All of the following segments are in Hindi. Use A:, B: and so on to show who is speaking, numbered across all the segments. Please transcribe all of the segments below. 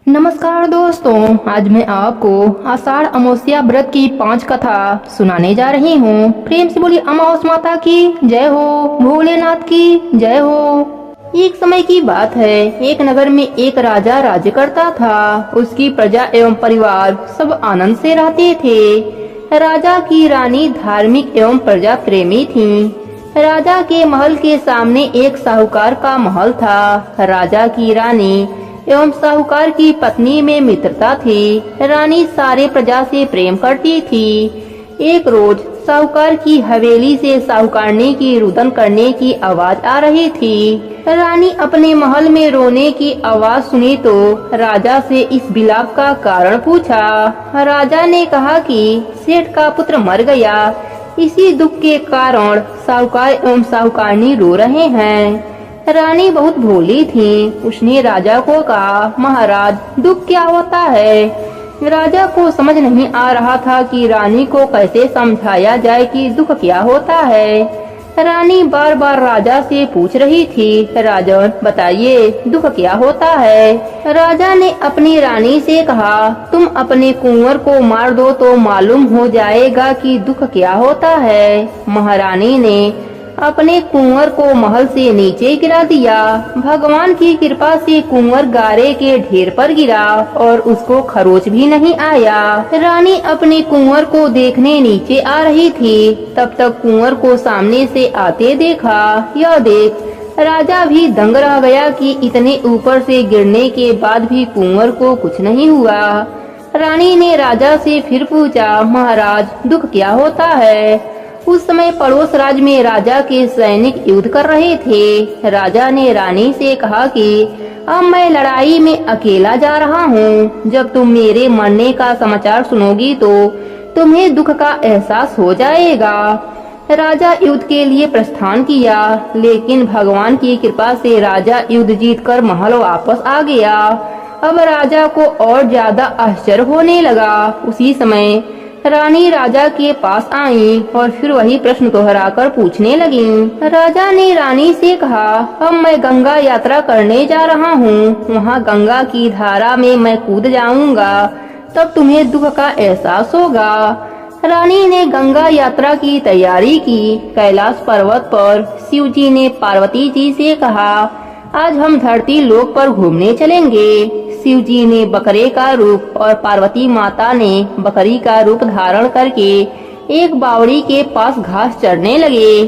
A: नमस्कार दोस्तों, आज मैं आपको आषाढ़ अमावस्या व्रत की 5 कथा सुनाने जा रही हूँ। प्रेम से बोली अमावस माता की जय हो, भोलेनाथ की जय हो। एक समय की बात है, एक नगर में एक राजा राज्य करता था। उसकी प्रजा एवं परिवार सब आनंद से रहते थे। राजा की रानी धार्मिक एवं प्रजा प्रेमी थी। राजा के महल के सामने एक साहूकार का महल था। राजा की रानी एवं साहूकार की पत्नी में मित्रता थी। रानी सारे प्रजा से प्रेम करती थी। एक रोज साहूकार की हवेली से साहूकारनी की रुदन करने की आवाज आ रही थी। रानी अपने महल में रोने की आवाज सुनी तो राजा से इस विलाप का कारण पूछा। राजा ने कहा कि सेठ का पुत्र मर गया, इसी दुख के कारण साहूकार एवं साहूकारनी रो रहे हैं। रानी बहुत भोली थी। उसने राजा को कहा, महाराज दुख क्या होता है। राजा को समझ नहीं आ रहा था कि रानी को कैसे समझाया जाए कि दुख क्या होता है। रानी बार बार राजा से पूछ रही थी, राजन बताइए दुख क्या होता है। राजा ने अपनी रानी से कहा, तुम अपने कुंवर को मार दो तो मालूम हो जाएगा कि दुख क्या होता है। महारानी ने अपने कुंवर को महल से नीचे गिरा दिया। भगवान की कृपा से कुंवर गारे के ढेर पर गिरा और उसको खरोच भी नहीं आया। रानी अपने कुंवर को देखने नीचे आ रही थी, तब तक कुंवर को सामने से आते देखा। यह देख राजा भी दंग रह गया कि इतने ऊपर से गिरने के बाद भी कुंवर को कुछ नहीं हुआ। रानी ने राजा से फिर पूछा, महाराज दुख क्या होता है। उस समय पड़ोस राज्य में राजा के सैनिक युद्ध कर रहे थे। राजा ने रानी से कहा कि अब मैं लड़ाई में अकेला जा रहा हूँ। जब तुम मेरे मरने का समाचार सुनोगी तो तुम्हें दुख का एहसास हो जाएगा। राजा युद्ध के लिए प्रस्थान किया, लेकिन भगवान की कृपा से राजा युद्ध जीतकर महल वापस आ गया। अब राजा को और ज्यादा आश्चर्य होने लगा। उसी समय रानी राजा के पास आई और फिर वही प्रश्न दोहराकर पूछने लगी। राजा ने रानी से कहा, अब मैं गंगा यात्रा करने जा रहा हूँ। वहाँ गंगा की धारा में मैं कूद जाऊंगा, तब तुम्हें दुख का एहसास होगा। रानी ने गंगा यात्रा की तैयारी की। कैलाश पर्वत पर शिव जी ने पार्वती जी से कहा, आज हम धरती लोक पर घूमने चलेंगे। शिव जी ने बकरे का रूप और पार्वती माता ने बकरी का रूप धारण करके एक बावड़ी के पास घास चरने लगे।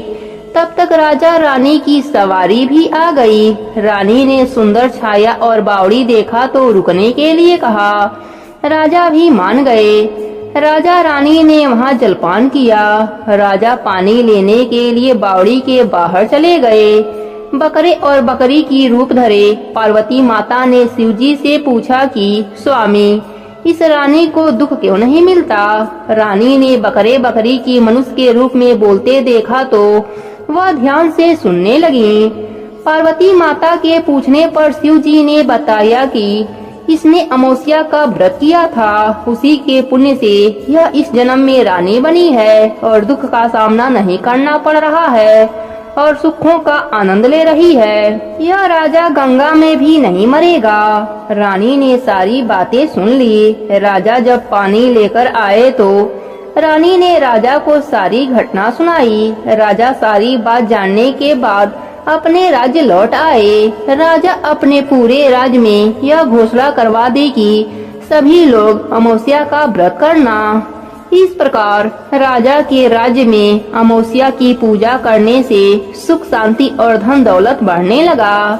A: तब तक राजा रानी की सवारी भी आ गई। रानी ने सुंदर छाया और बावड़ी देखा तो रुकने के लिए कहा। राजा भी मान गए। राजा रानी ने वहां जलपान किया। राजा पानी लेने के लिए बावड़ी के बाहर चले गए। बकरे और बकरी की रूप धरे पार्वती माता ने शिवजी से पूछा कि स्वामी इस रानी को दुख क्यों नहीं मिलता। रानी ने बकरे बकरी की मनुष्य के रूप में बोलते देखा तो वह ध्यान से सुनने लगी। पार्वती माता के पूछने पर शिवजी ने बताया कि इसने अमावस्या का व्रत किया था, उसी के पुण्य से यह इस जन्म में रानी बनी है और दुख का सामना नहीं करना पड़ रहा है और सुखों का आनंद ले रही है। यह राजा गंगा में भी नहीं मरेगा। रानी ने सारी बातें सुन ली। राजा जब पानी लेकर आए तो रानी ने राजा को सारी घटना सुनाई। राजा सारी बात जानने के बाद अपने राज्य लौट आए। राजा अपने पूरे राज्य में यह घोषणा करवा दी कि सभी लोग अमावस्या का व्रत करना। इस प्रकार राजा के राज्य में अमावस्या की पूजा करने से सुख शांति और धन दौलत बढ़ने लगा।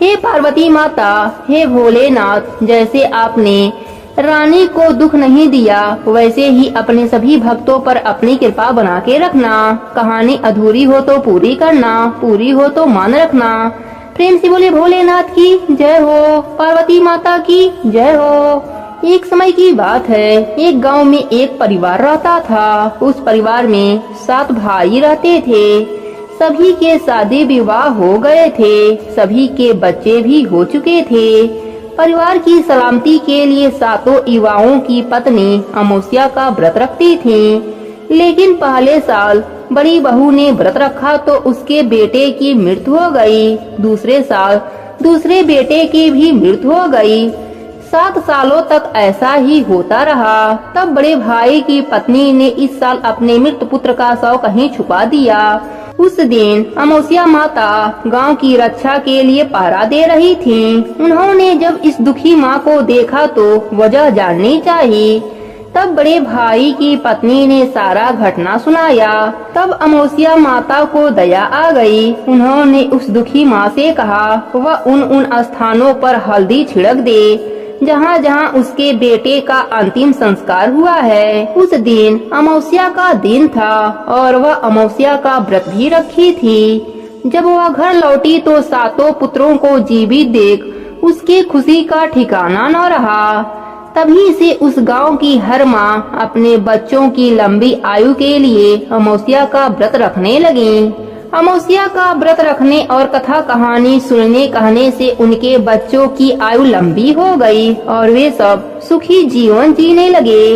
A: हे पार्वती माता, हे भोलेनाथ, जैसे आपने रानी को दुख नहीं दिया वैसे ही अपने सभी भक्तों पर अपनी कृपा बना के रखना। कहानी अधूरी हो तो पूरी करना, पूरी हो तो मान रखना। प्रेम से बोले भोलेनाथ की जय हो, पार्वती माता की जय हो। एक समय की बात है, एक गांव में एक परिवार रहता था। उस परिवार में 7 भाई रहते थे। सभी के शादी विवाह हो गए थे, सभी के बच्चे भी हो चुके थे। परिवार की सलामती के लिए 7 युवाओं की पत्नी अमावस्या का व्रत रखती थी। लेकिन पहले साल बड़ी बहू ने व्रत रखा तो उसके बेटे की मृत्यु हो गई। दूसरे साल दूसरे बेटे की भी मृत्यु हो गई। 7 सालों तक ऐसा ही होता रहा। तब बड़े भाई की पत्नी ने इस साल अपने मृत पुत्र का शव कहीं छुपा दिया। उस दिन अमावस्या माता गांव की रक्षा के लिए पहरा दे रही थीं। उन्होंने जब इस दुखी माँ को देखा तो वजह जाननी चाहिए। तब बड़े भाई की पत्नी ने सारा घटना सुनाया। तब अमावस्या माता को दया आ गई। उन्होंने उस दुखी माँ से कहा वह उन स्थानों पर हल्दी छिड़क दे जहाँ जहाँ उसके बेटे का अंतिम संस्कार हुआ है। उस दिन अमावस्या का दिन था और वह अमावस्या का व्रत भी रखी थी। जब वह घर लौटी तो 7 पुत्रों को जीवित देख उसकी खुशी का ठिकाना न रहा। तभी से उस गांव की हर माँ अपने बच्चों की लंबी आयु के लिए अमावस्या का व्रत रखने लगी। अमावस्या का व्रत रखने और कथा कहानी सुनने कहने से उनके बच्चों की आयु लंबी हो गई और वे सब सुखी जीवन जीने लगे।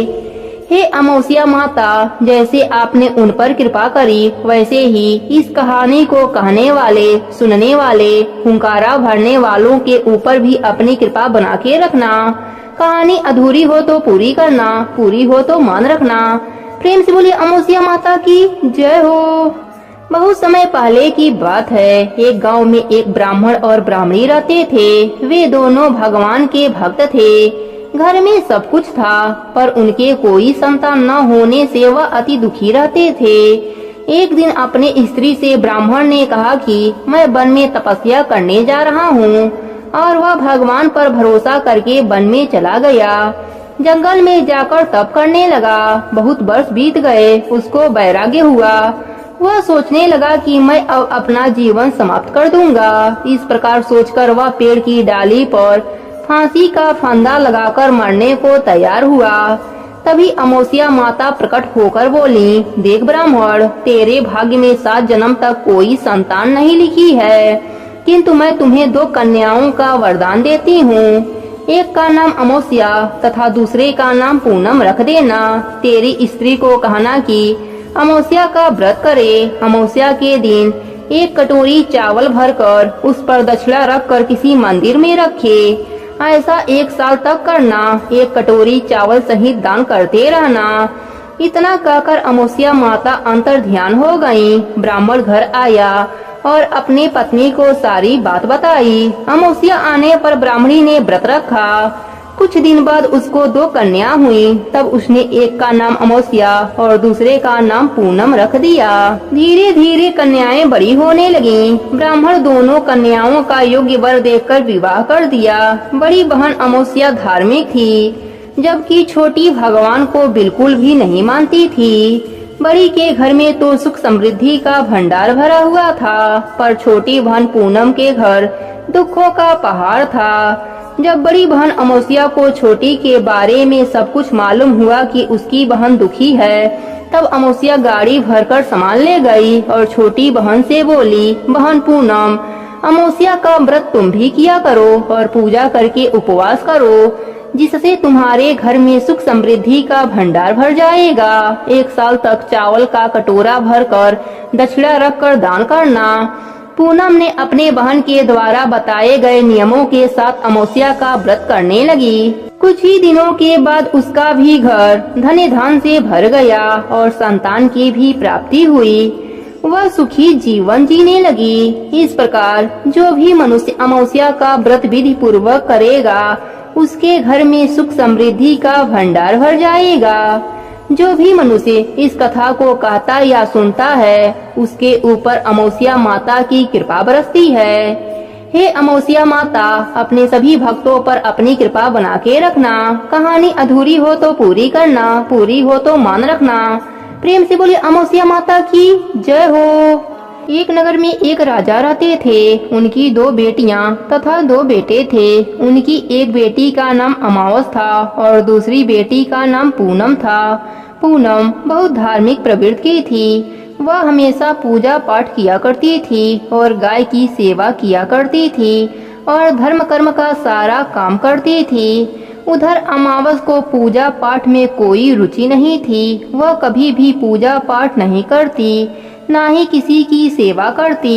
A: हे अमावस्या माता, जैसे आपने उन पर कृपा करी वैसे ही इस कहानी को कहने वाले, सुनने वाले, हुंकारा भरने वालों के ऊपर भी अपनी कृपा बना के रखना। कहानी अधूरी हो तो पूरी करना, पूरी हो तो मान रखना। प्रेम से बोलिए अमावस्या माता की जय हो। बहुत समय पहले की बात है। एक गांव में एक ब्राह्मण और ब्राह्मणी रहते थे। वे दोनों भगवान के भक्त थे। घर में सब कुछ था पर उनके कोई संतान न होने से वह अति दुखी रहते थे। एक दिन अपने स्त्री से ब्राह्मण ने कहा कि मैं वन में तपस्या करने जा रहा हूँ और वह भगवान पर भरोसा करके वन में चला गया। जंगल में जाकर तप करने लगा। बहुत वर्ष बीत गए। उसको वैराग्य हुआ। वह सोचने लगा कि मैं अब अपना जीवन समाप्त कर दूंगा। इस प्रकार सोचकर वह पेड़ की डाली पर फांसी का फंदा लगाकर मरने को तैयार हुआ। तभी अमावस्या माता प्रकट होकर बोली, देख ब्राह्मण, तेरे भाग्य में 7 जन्म तक कोई संतान नहीं लिखी है, किंतु मैं तुम्हें 2 कन्याओं का वरदान देती हूँ। एक का नाम अमावस्या तथा दूसरे का नाम पूनम रख देना। तेरी स्त्री को कहना कि अमावस्या का व्रत करे। अमावस्या के दिन 1 कटोरी चावल भरकर उस पर दक्षिणा रखकर किसी मंदिर में रखे। ऐसा 1 साल तक करना। 1 कटोरी चावल सहित दान करते रहना। इतना कहकर अमावस्या माता अंतर ध्यान हो गयी। ब्राह्मण घर आया और अपनी पत्नी को सारी बात बताई। अमावस्या आने पर ब्राह्मणी ने व्रत रखा। कुछ दिन बाद उसको 2 कन्या हुई। तब उसने एक का नाम अमावस्या और दूसरे का नाम पूनम रख दिया। धीरे धीरे कन्याएं बड़ी होने लगीं। ब्राह्मण दोनों कन्याओं का योग्य वर देखकर विवाह कर दिया। बड़ी बहन अमावस्या धार्मिक थी, जबकि छोटी भगवान को बिल्कुल भी नहीं मानती थी। बड़ी के घर में तो सुख समृद्धि का भंडार भरा हुआ था, पर छोटी बहन पूनम के घर दुखों का पहाड़ था। जब बड़ी बहन अमावस्या को छोटी के बारे में सब कुछ मालूम हुआ कि उसकी बहन दुखी है, तब अमावस्या गाड़ी भरकर सामान ले गई और छोटी बहन से बोली, बहन पूनम, अमावस्या का व्रत तुम भी किया करो और पूजा करके उपवास करो, जिससे तुम्हारे घर में सुख समृद्धि का भंडार भर जाएगा। 1 साल तक चावल का कटोरा भरकर दक्षिणा रखकर दान करना। पूनम ने अपने बहन के द्वारा बताए गए नियमों के साथ अमावस्या का व्रत करने लगी। कुछ ही दिनों के बाद उसका भी घर धन धान से भर गया और संतान की भी प्राप्ति हुई। वह सुखी जीवन जीने लगी। इस प्रकार जो भी मनुष्य अमावस्या का व्रत विधि पूर्वक करेगा, उसके घर में सुख समृद्धि का भंडार भर जाएगा। जो भी मनुष्य इस कथा को कहता या सुनता है, उसके ऊपर अमावस्या माता की कृपा बरसती है। हे अमावस्या माता, अपने सभी भक्तों पर अपनी कृपा बना के रखना। कहानी अधूरी हो तो पूरी करना, पूरी हो तो मान रखना। प्रेम से बोले अमावस्या माता की जय हो। एक नगर में एक राजा रहते थे। उनकी 2 बेटियां तथा 2 बेटे थे। उनकी एक बेटी का नाम अमावस था और दूसरी बेटी का नाम पूनम था। पूनम बहुत धार्मिक प्रवृत्ति की थी। वह हमेशा पूजा पाठ किया करती थी और गाय की सेवा किया करती थी और धर्म कर्म का सारा काम करती थी। उधर अमावस को पूजा पाठ में कोई रुचि नहीं थी। वह कभी भी पूजा पाठ नहीं करती, ना ही किसी की सेवा करती।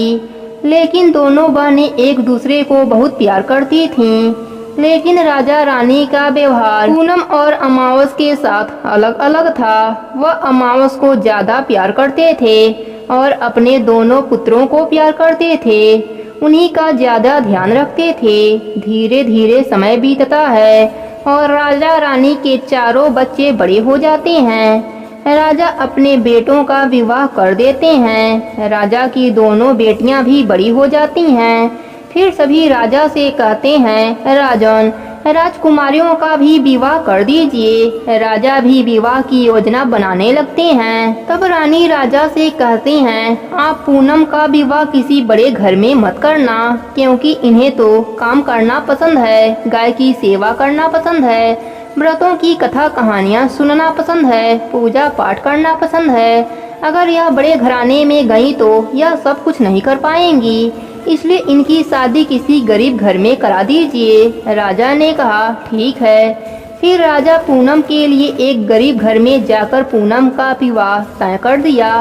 A: लेकिन दोनों बहनें एक दूसरे को बहुत प्यार करती थीं। लेकिन राजा रानी का व्यवहार पूनम और अमावस के साथ अलग अलग था। वह अमावस को ज्यादा प्यार करते थे और अपने दोनों पुत्रों को प्यार करते थे, उन्हीं का ज्यादा ध्यान रखते थे। धीरे धीरे समय बीतता है और राजा रानी के चारों बच्चे बड़े हो जाते हैं। राजा अपने बेटों का विवाह कर देते हैं। राजा की दोनों बेटियां भी बड़ी हो जाती हैं। फिर सभी राजा से कहते हैं, राजन, राजकुमारियों का भी विवाह कर दीजिए। राजा भी विवाह की योजना बनाने लगते हैं। तब रानी राजा से कहते हैं, आप पूनम का विवाह किसी बड़े घर में मत करना, क्योंकि इन्हें तो काम करना पसंद है, गाय की सेवा करना पसंद है, व्रतों की कथा कहानियाँ सुनना पसंद है, पूजा पाठ करना पसंद है। अगर यह बड़े घराने में गई तो यह सब कुछ नहीं कर पाएंगी, इसलिए इनकी शादी किसी गरीब घर में करा दीजिए। राजा ने कहा, ठीक है। फिर राजा पूनम के लिए एक गरीब घर में जाकर पूनम का विवाह तय कर दिया।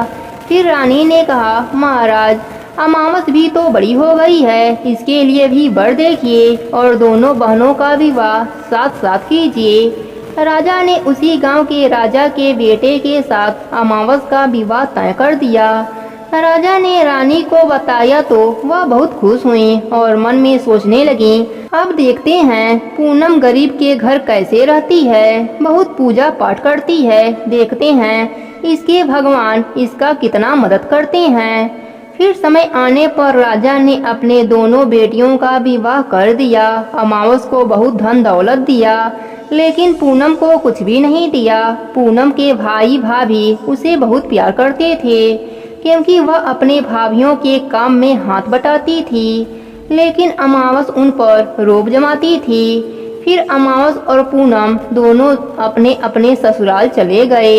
A: फिर रानी ने कहा, महाराज, अमावस भी तो बड़ी हो गई है, इसके लिए भी वर देखिए और दोनों बहनों का विवाह साथ साथ कीजिए। राजा ने उसी गांव के राजा के बेटे के साथ अमावस का विवाह तय कर दिया। राजा ने रानी को बताया तो वह बहुत खुश हुई और मन में सोचने लगी, अब देखते हैं पूनम गरीब के घर कैसे रहती है, बहुत पूजा पाठ करती है, देखते हैं इसके भगवान इसका कितना मदद करते हैं। फिर समय आने पर राजा ने अपने दोनों बेटियों का विवाह कर दिया। अमावस को बहुत धन दौलत दिया, लेकिन पूनम को कुछ भी नहीं दिया। पूनम के भाई भाभी उसे बहुत प्यार करते थे, क्योंकि वह अपने भाभियों के काम में हाथ बटाती थी, लेकिन अमावस उन पर रोब जमाती थी। फिर अमावस और पूनम दोनों अपने अपने ससुराल चले गए।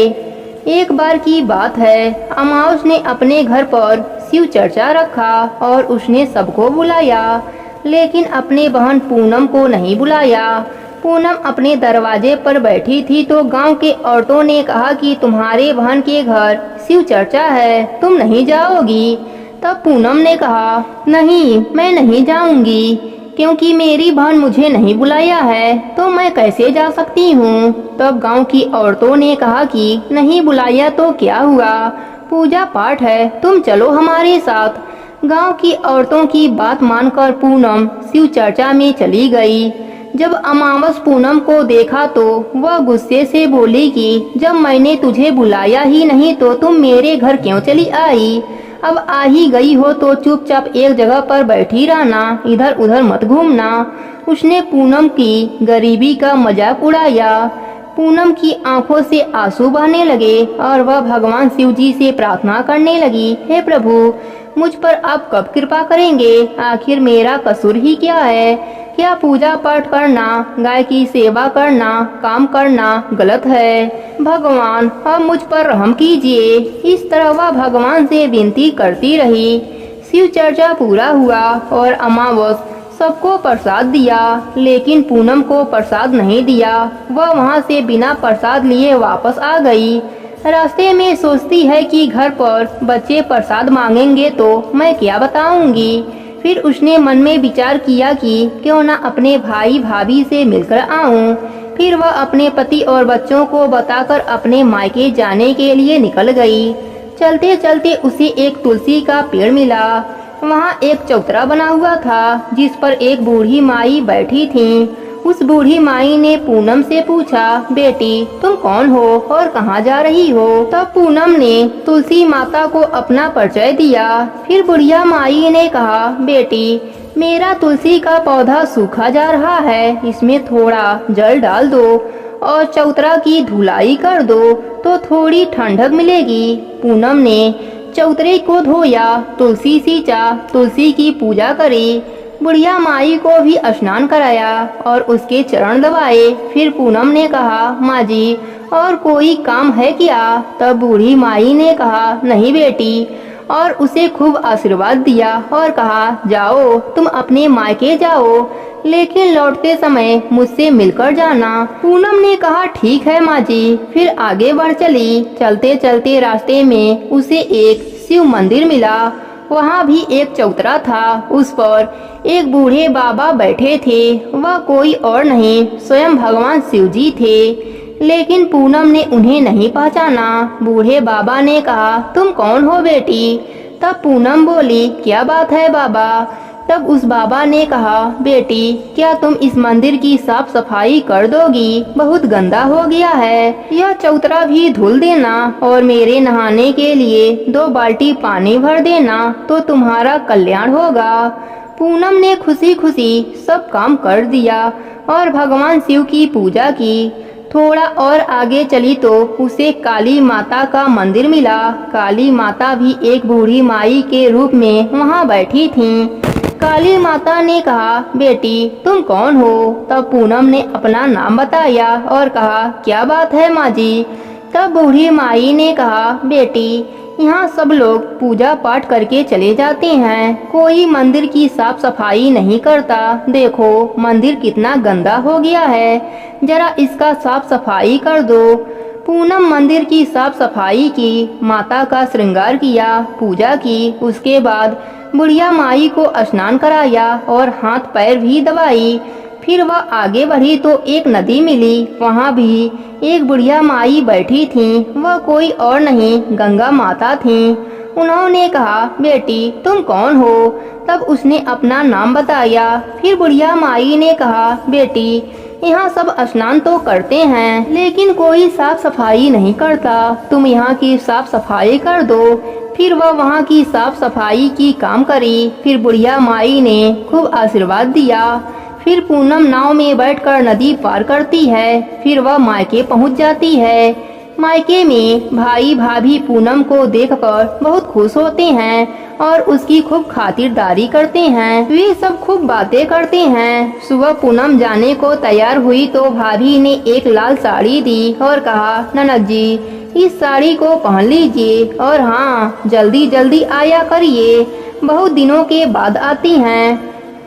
A: एक बार की बात है, अमावस ने अपने घर पर शिव चर्चा रखा और उसने सबको बुलाया, लेकिन अपने बहन पूनम को नहीं बुलाया। पूनम अपने दरवाजे पर बैठी थी तो गांव के औरतों ने कहा कि तुम्हारे बहन के घर शिव चर्चा है, तुम नहीं जाओगी। तब पूनम ने कहा, नहीं, मैं नहीं जाऊंगी, क्योंकि मेरी बहन मुझे नहीं बुलाया है, तो मैं कैसे जा सकती हूँ। तब गांव की औरतों ने कहा कि नहीं बुलाया तो क्या हुआ, पूजा पाठ है, तुम चलो हमारे साथ। गांव की औरतों की बात मानकर पूनम शिव चर्चा में चली गई। जब अमावस पूनम को देखा तो वह गुस्से से बोली कि जब मैंने तुझे बुलाया ही नहीं तो तुम मेरे घर क्यों चली आई। अब आ ही गई हो तो चुपचाप एक जगह पर बैठी रहना, इधर उधर मत घूमना। उसने पूनम की गरीबी का मजाक उड़ाया। पूनम की आंखों से आंसू बहने लगे और वह भगवान शिव जी से प्रार्थना करने लगी, हे प्रभु, मुझ पर आप कब कृपा करेंगे, आखिर मेरा कसूर ही क्या है। क्या पूजा पाठ करना, गाय की सेवा करना, काम करना गलत है। भगवान, अब मुझ पर रहम कीजिए। इस तरह वह भगवान से विनती करती रही। शिव चर्चा पूरा हुआ और अमावस सबको प्रसाद दिया, लेकिन पूनम को प्रसाद नहीं दिया। वह वहाँ से बिना प्रसाद लिए वापस आ गई। रास्ते में सोचती है कि घर पर बच्चे प्रसाद मांगेंगे तो मैं क्या बताऊंगी। फिर उसने मन में विचार किया कि क्यों न अपने भाई भाभी से मिलकर आऊं। फिर वह अपने पति और बच्चों को बताकर अपने मायके जाने के लिए निकल गई। चलते चलते उसे एक तुलसी का पेड़ मिला। वहाँ एक चौतरा बना हुआ था, जिस पर एक बूढ़ी माई बैठी थी। उस बूढ़ी माई ने पूनम से पूछा, बेटी, तुम कौन हो और कहाँ जा रही हो। तब पूनम ने तुलसी माता को अपना परिचय दिया। फिर बुढ़िया माई ने कहा, बेटी, मेरा तुलसी का पौधा सूखा जा रहा है, इसमें थोड़ा जल डाल दो और चौतरा की धुलाई कर दो तो थोड़ी ठंडक मिलेगी। पूनम ने चौतरे को धोया, तुलसी सींचा, तुलसी की पूजा करी। बुढ़िया माई को भी स्नान कराया और उसके चरण दबाए। फिर पूनम ने कहा, माँ जी, और कोई काम है क्या। तब बूढ़ी माई ने कहा, नहीं बेटी, और उसे खूब आशीर्वाद दिया और कहा, जाओ तुम अपने मायके जाओ, लेकिन लौटते समय मुझसे मिलकर जाना। पूनम ने कहा, ठीक है माँ जी। फिर आगे बढ़ चली। चलते चलते रास्ते में उसे एक शिव मंदिर मिला। वहाँ भी एक चौतरा था। उस पर एक बूढ़े बाबा बैठे थे। वह कोई और नहीं, स्वयं भगवान शिव जी थे। लेकिन पूनम ने उन्हें नहीं पहचाना। बूढ़े बाबा ने कहा, तुम कौन हो बेटी? तब पूनम बोली, क्या बात है बाबा? तब उस बाबा ने कहा, बेटी क्या तुम इस मंदिर की साफ सफाई कर दोगी? बहुत गंदा हो गया है। यह चौतरा भी धुल देना और मेरे नहाने के लिए 2 बाल्टी पानी भर देना तो तुम्हारा कल्याण होगा। पूनम ने खुशी खुशी सब काम कर दिया और भगवान शिव की पूजा की। थोड़ा और आगे चली तो उसे काली माता का मंदिर मिला। काली माता भी एक बूढ़ी माई के रूप में वहाँ बैठी थीं। काली माता ने कहा, बेटी तुम कौन हो? तब पूनम ने अपना नाम बताया और कहा, क्या बात है माँ जी? तब बूढ़ी माई ने कहा, बेटी यहाँ सब लोग पूजा पाठ करके चले जाते हैं, कोई मंदिर की साफ सफाई नहीं करता। देखो मंदिर कितना गंदा हो गया है, जरा इसका साफ सफाई कर दो। पूनम मंदिर की साफ सफाई की, माता का श्रृंगार किया, पूजा की। उसके बाद बुढ़िया माई को स्नान कराया और हाथ पैर भी दबाई। फिर वह आगे बढ़ी तो एक नदी मिली। वहाँ भी एक बुढ़िया माई बैठी थी। वह कोई और नहीं, गंगा माता थी। उन्होंने कहा, बेटी तुम कौन हो? तब उसने अपना नाम बताया। फिर बुढ़िया माई ने कहा, बेटी यहाँ सब स्नान तो करते हैं लेकिन कोई साफ सफाई नहीं करता, तुम यहाँ की साफ सफाई कर दो। फिर वह वहाँ की साफ सफाई की काम करी। फिर बुढ़िया माई ने खूब आशीर्वाद दिया। फिर पूनम नाव में बैठकर नदी पार करती है। फिर वह मायके पहुँच जाती है। मायके में भाई भाभी पूनम को देखकर बहुत खुश होते हैं और उसकी खूब खातिरदारी करते हैं। वे सब खूब बातें करते हैं। सुबह पूनम जाने को तैयार हुई तो भाभी ने एक लाल साड़ी दी और कहा, ननद जी इस साड़ी को पहन लीजिए और हाँ जल्दी जल्दी आया करिए, बहुत दिनों के बाद आती हैं।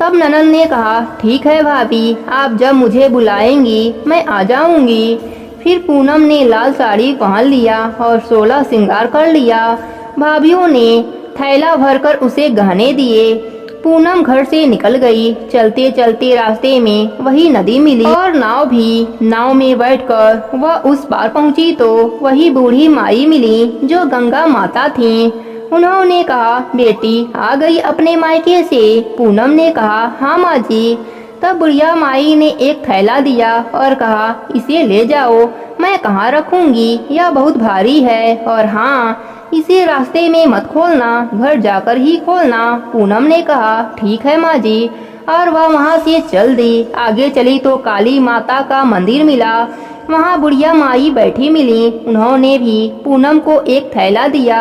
A: तब ननद ने कहा, ठीक है भाभी, आप जब मुझे बुलाएंगी मैं आ जाऊंगी। फिर पूनम ने लाल साड़ी पहन लिया और 16 श्रृंगार कर लिया। भाभीियों ने थैला भरकर उसे गहने दिए। पूनम घर से निकल गई। चलते चलते रास्ते में वही नदी मिली और नाव भी। नाव में बैठकर वह उस पार पहुंची तो वही बूढ़ी माई मिली जो गंगा माता थी। उन्होंने कहा, बेटी आ गई अपने मायके से? पूनम ने कहा, हाँ माँ जी। तब बुढ़िया माई ने एक थैला दिया और कहा, इसे ले जाओ, मैं कहाँ रखूंगी, यह बहुत भारी है और हाँ इसे रास्ते में मत खोलना, घर जाकर ही खोलना। पूनम ने कहा, ठीक है माँ जी, और वह वहाँ से चल दी। आगे चली तो काली माता का मंदिर मिला। वहाँ बुढ़िया माई बैठी मिली। उन्होंने भी पूनम को एक थैला दिया।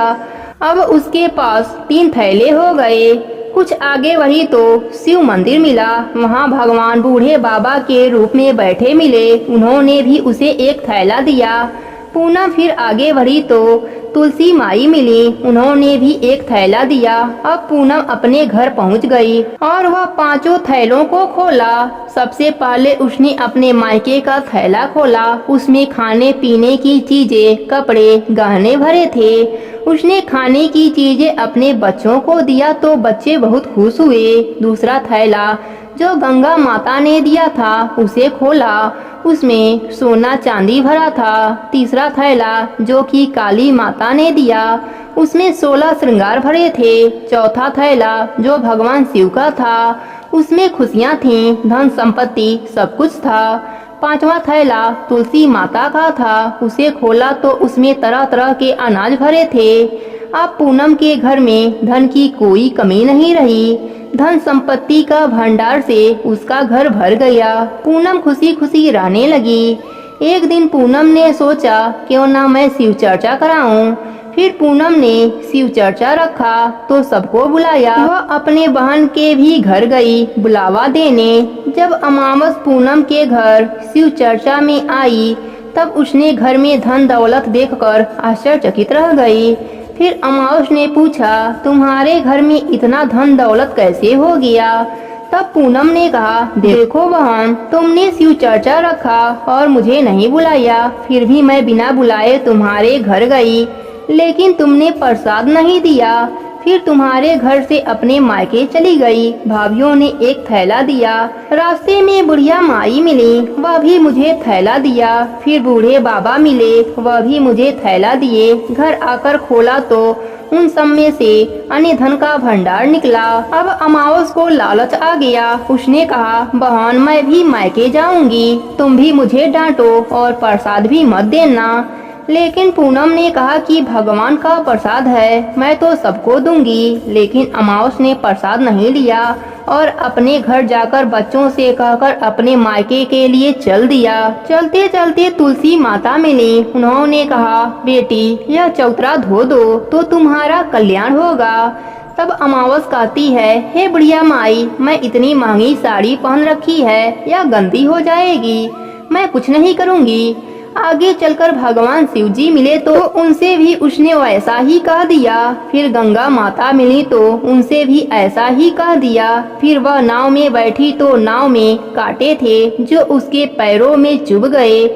A: अब उसके पास 3 थैले हो गए। कुछ आगे बढ़ी तो शिव मंदिर मिला। वहाँ भगवान बूढ़े बाबा के रूप में बैठे मिले। उन्होंने भी उसे एक थैला दिया। पूनम फिर आगे बढ़ी तो तुलसी माई मिली। उन्होंने भी एक थैला दिया। अब पूनम अपने घर पहुंच गई और वह 5 थैलों को खोला। सबसे पहले उसने अपने मायके का थैला खोला। उसमें खाने पीने की चीजें, कपड़े, गहने भरे थे। उसने खाने की चीजें अपने बच्चों को दिया तो बच्चे बहुत खुश हुए। दूसरा थैला जो गंगा माता ने दिया था उसे खोला। उसमें सोना चांदी भरा था। तीसरा थैला जो कि काली माता ने दिया उसमें 16 श्रृंगार भरे थे। चौथा थैला जो भगवान शिव का था उसमें खुशियाँ थीं, धन संपत्ति सब कुछ था। 5वां थैला तुलसी माता का था। उसे खोला तो उसमें तरह तरह के अनाज भरे थे। अब पूनम के घर में धन की कोई कमी नहीं रही। धन संपत्ति का भंडार से उसका घर भर गया। पूनम खुशी खुशी रहने लगी। एक दिन पूनम ने सोचा क्यों ना मैं शिव चर्चा कराऊं। फिर पूनम ने शिव चर्चा रखा तो सबको बुलाया। वह अपने बहन के भी घर गई बुलावा देने। जब अमावस पूनम के घर शिव चर्चा में आई तब उसने घर में धन दौलत देखकर आश्चर्यचकित रह गई। फिर अमावस ने पूछा, तुम्हारे घर में इतना धन दौलत कैसे हो गया? तब पूनम ने कहा, देखो बहन, तुमने शिव चर्चा रखा और मुझे नहीं बुलाया, फिर भी मैं बिना बुलाए तुम्हारे घर गई, लेकिन तुमने प्रसाद नहीं दिया। फिर तुम्हारे घर से अपने मायके चली गई। भाभीियों ने एक थैला दिया। रास्ते में बुढ़िया माई मिली, वह भी मुझे थैला दिया। फिर बूढ़े बाबा मिले, वह भी मुझे थैला दिए। घर आकर खोला तो उन सब में से अन्य धन का भंडार निकला। अब अमावस को लालच आ गया। उसने कहा, बहन मैं भी मायके जाऊंगी, तुम भी मुझे डांटो और प्रसाद भी मत देना। लेकिन पूनम ने कहा कि भगवान का प्रसाद है, मैं तो सबको दूंगी। लेकिन अमावस ने प्रसाद नहीं लिया और अपने घर जाकर बच्चों से कहकर अपने मायके के लिए चल दिया। चलते चलते तुलसी माता मिली। उन्होंने कहा, बेटी यह चौतरा धो दो तो तुम्हारा कल्याण होगा। तब अमावस कहती है, हे बुढ़िया माई, मैं इतनी महंगी साड़ी पहन रखी है, यह गंदी हो जाएगी, मैं कुछ नहीं करूँगी। आगे चलकर भगवान शिव जी मिले तो उनसे भी उसने वैसा ही कह दिया। फिर गंगा माता मिली तो उनसे भी ऐसा ही कह दिया। फिर वह नाव में बैठी तो नाव में कांटे थे जो उसके पैरों में चुभ गए।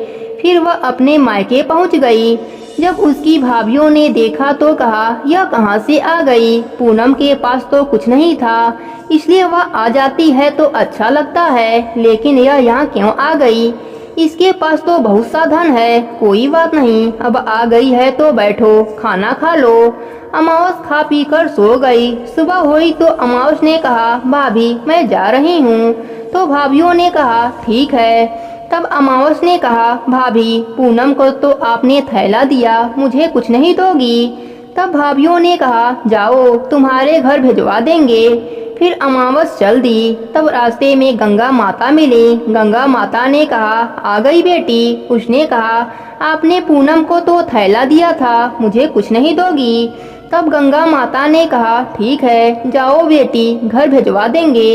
A: फिर वह अपने मायके पहुंच गई। जब उसकी भाभीियों ने देखा तो कहा, यह कहां से आ गई? पूनम के पास तो कुछ नहीं था, इसलिए वह आ जाती है तो अच्छा लगता है, लेकिन यह यहाँ क्यों आ गई? इसके पास तो बहुत सा धन है। कोई बात नहीं, अब आ गई है तो बैठो, खाना खा लो। अमावस खा पी कर सो गई। सुबह हुई तो अमावस ने कहा, भाभी मैं जा रही हूँ। तो भाभीियों ने कहा, ठीक है। तब अमावस ने कहा, भाभी पूनम को तो आपने थैला दिया, मुझे कुछ नहीं दोगी? तब भाभीियों ने कहा, जाओ तुम्हारे घर भिजवा देंगे। फिर अमावस चल दी। तब रास्ते में गंगा माता मिली। गंगा माता ने कहा, आ गई बेटी। उसने कहा, आपने पूनम को तो थैला दिया था, मुझे कुछ नहीं दोगी? तब गंगा माता ने कहा, ठीक है, जाओ बेटी, घर भिजवा देंगे।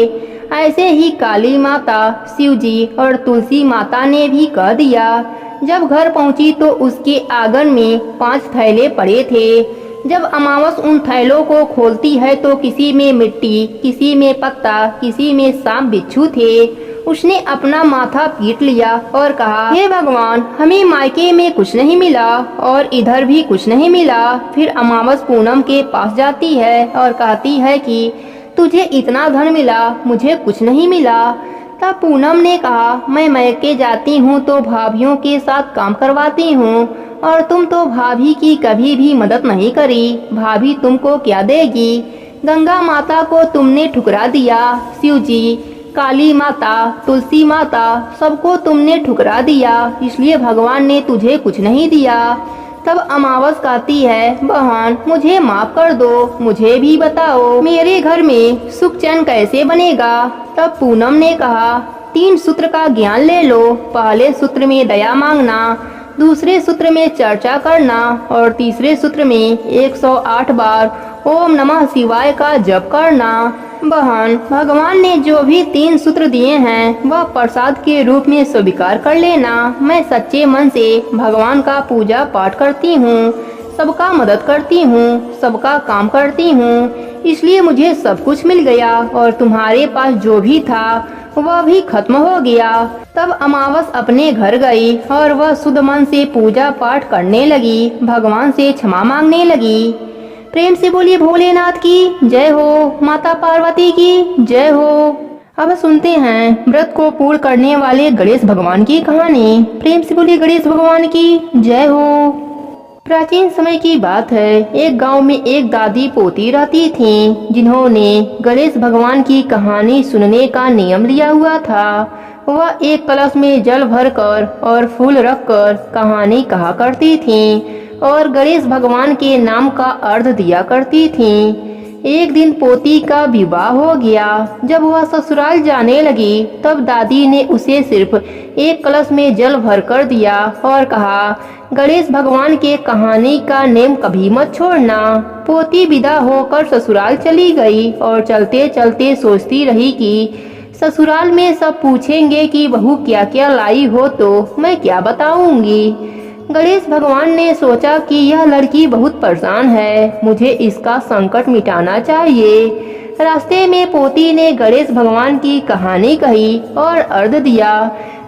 A: ऐसे ही काली माता, शिव जी और तुलसी माता ने भी कह दिया। जब घर पहुंची तो उसके आंगन में 5 थैले पड़े थे। जब अमावस उन थैलों को खोलती है तो किसी में मिट्टी, किसी में पत्ता, किसी में सांप बिच्छू थे। उसने अपना माथा पीट लिया और कहा, हे भगवान, हमें मायके में कुछ नहीं मिला और इधर भी कुछ नहीं मिला। फिर अमावस पूनम के पास जाती है और कहती है कि तुझे इतना धन मिला, मुझे कुछ नहीं मिला। तब पूनम ने कहा, मैं मायके जाती हूँ तो भाभीियों के साथ काम करवाती हूँ और तुम तो भाभी की कभी भी मदद नहीं करी। भाभी तुमको क्या देगी? गंगा माता को तुमने ठुकरा दिया। शिव जी, काली माता, तुलसी माता, सबको तुमने ठुकरा दिया, इसलिए भगवान ने तुझे कुछ नहीं दिया। तब अमावस कहती है, बहन मुझे माफ कर दो, मुझे भी बताओ मेरे घर में सुख चैन कैसे बनेगा? तब पूनम ने कहा, 3 सूत्र का ज्ञान ले लो। पहले सूत्र में दया मांगना, दूसरे सूत्र में चर्चा करना और तीसरे सूत्र में 108 बार ओम नमः शिवाय का जप करना। बहन, भगवान ने जो भी 3 सूत्र दिए हैं वह प्रसाद के रूप में स्वीकार कर लेना। मैं सच्चे मन से भगवान का पूजा पाठ करती हूँ, सबका मदद करती हूँ, सबका काम करती हूँ, इसलिए मुझे सब कुछ मिल गया और तुम्हारे पास जो भी था वह भी खत्म हो गया। तब अमावस अपने घर गई और वह शुद्ध मन से पूजा पाठ करने लगी, भगवान से क्षमा मांगने लगी। प्रेम से बोलिए भोलेनाथ की जय हो, माता पार्वती की जय हो। अब सुनते हैं व्रत को पूर्ण करने वाले गणेश भगवान की कहानी। प्रेम से बोलिए गणेश भगवान की जय हो। प्राचीन समय की बात है, एक गांव में एक दादी पोती रहती थीं, जिन्होंने गणेश भगवान की कहानी सुनने का नियम लिया हुआ था। वह एक कलश में जल भरकर और फूल रखकर कहानी कहा करती थीं और गणेश भगवान के नाम का अर्थ दिया करती थीं। एक दिन पोती का विवाह हो गया। जब वह ससुराल जाने लगी तब दादी ने उसे सिर्फ एक कलश में जल भर कर दिया और कहा, गणेश भगवान के कहानी का नेम कभी मत छोड़ना। पोती विदा होकर ससुराल चली गई और चलते चलते सोचती रही कि ससुराल में सब पूछेंगे कि बहू क्या क्या लाई हो तो मैं क्या बताऊंगी। गणेश भगवान ने सोचा कि यह लड़की बहुत परेशान है, मुझे इसका संकट मिटाना चाहिए। रास्ते में पोती ने गणेश भगवान की कहानी कही और अर्घ दिया।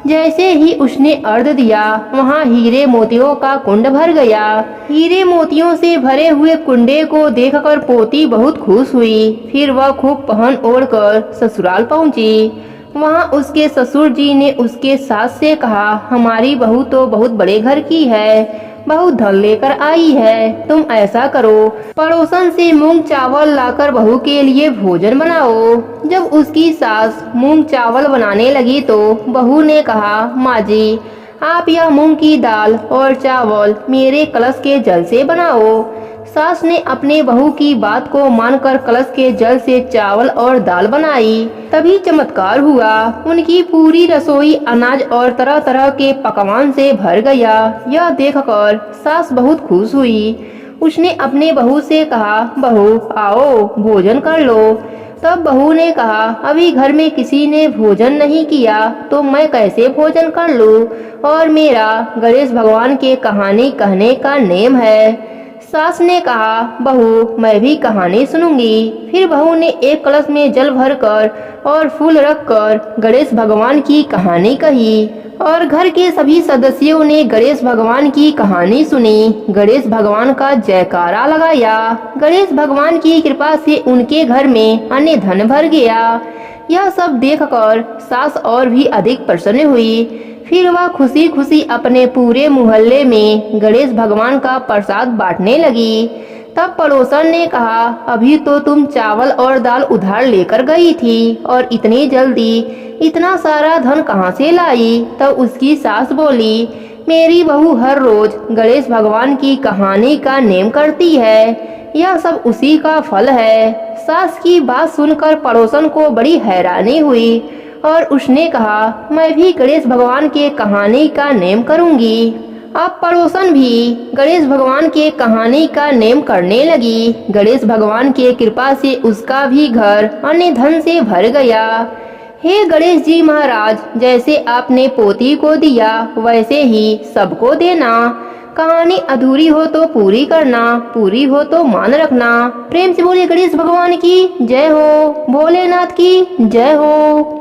A: जैसे ही उसने अर्घ दिया वहाँ हीरे मोतियों का कुंड भर गया। हीरे मोतियों से भरे हुए कुंडे को देखकर पोती बहुत खुश हुई। फिर वह खूब पहन ओढ़कर ससुराल पहुंची। वहाँ उसके ससुर जी ने उसके सास से कहा, हमारी बहू तो बहुत बड़े घर की है, बहुत धन लेकर आई है। तुम ऐसा करो, पड़ोसन से मूंग चावल लाकर बहू के लिए भोजन बनाओ। जब उसकी सास मूंग चावल बनाने लगी तो बहू ने कहा, माँ जी, आप यह मूंग की दाल और चावल मेरे कलश के जल से बनाओ। सास ने अपने बहू की बात को मानकर कलश के जल से चावल और दाल बनाई। तभी चमत्कार हुआ, उनकी पूरी रसोई अनाज और तरह तरह के पकवान से भर गया। यह देखकर सास बहुत खुश हुई। उसने अपने बहू से कहा, बहू आओ भोजन कर लो। तब बहू ने कहा, अभी घर में किसी ने भोजन नहीं किया तो मैं कैसे भोजन कर लूं? और मेरा गणेश भगवान के कहानी कहने का नेम है। सास ने कहा, बहू मैं भी कहानी सुनूंगी। फिर बहू ने एक कलश में जल भरकर और फूल रखकर गणेश भगवान की कहानी कही और घर के सभी सदस्यों ने गणेश भगवान की कहानी सुनी। गणेश भगवान का जयकारा लगाया। गणेश भगवान की कृपा से उनके घर में अन्न धन भर गया। यह सब देखकर सास और भी अधिक प्रसन्न हुई। फिर वह खुशी खुशी अपने पूरे मोहल्ले में गणेश भगवान का प्रसाद बांटने लगी। तब पड़ोसन ने कहा, अभी तो तुम चावल और दाल उधार लेकर गई थी और इतनी जल्दी इतना सारा धन कहाँ से लाई? तब उसकी सास बोली, मेरी बहू हर रोज गणेश भगवान की कहानी का नेम करती है, यह सब उसी का फल है। सास की बात सुनकर पड़ोसन को बड़ी हैरानी हुई और उसने कहा, मैं भी गणेश भगवान के कहानी का नेम करूंगी। अब पड़ोसन भी गणेश भगवान के कहानी का नेम करने लगी। गणेश भगवान के कृपा से उसका भी घर अन्य धन से भर गया। हे गणेश जी महाराज, जैसे आपने पोती को दिया वैसे ही सबको देना। कहानी अधूरी हो तो पूरी करना, पूरी हो तो मान रखना। प्रेम से बोलिए गणेश भगवान की जय हो, भोलेनाथ की जय हो।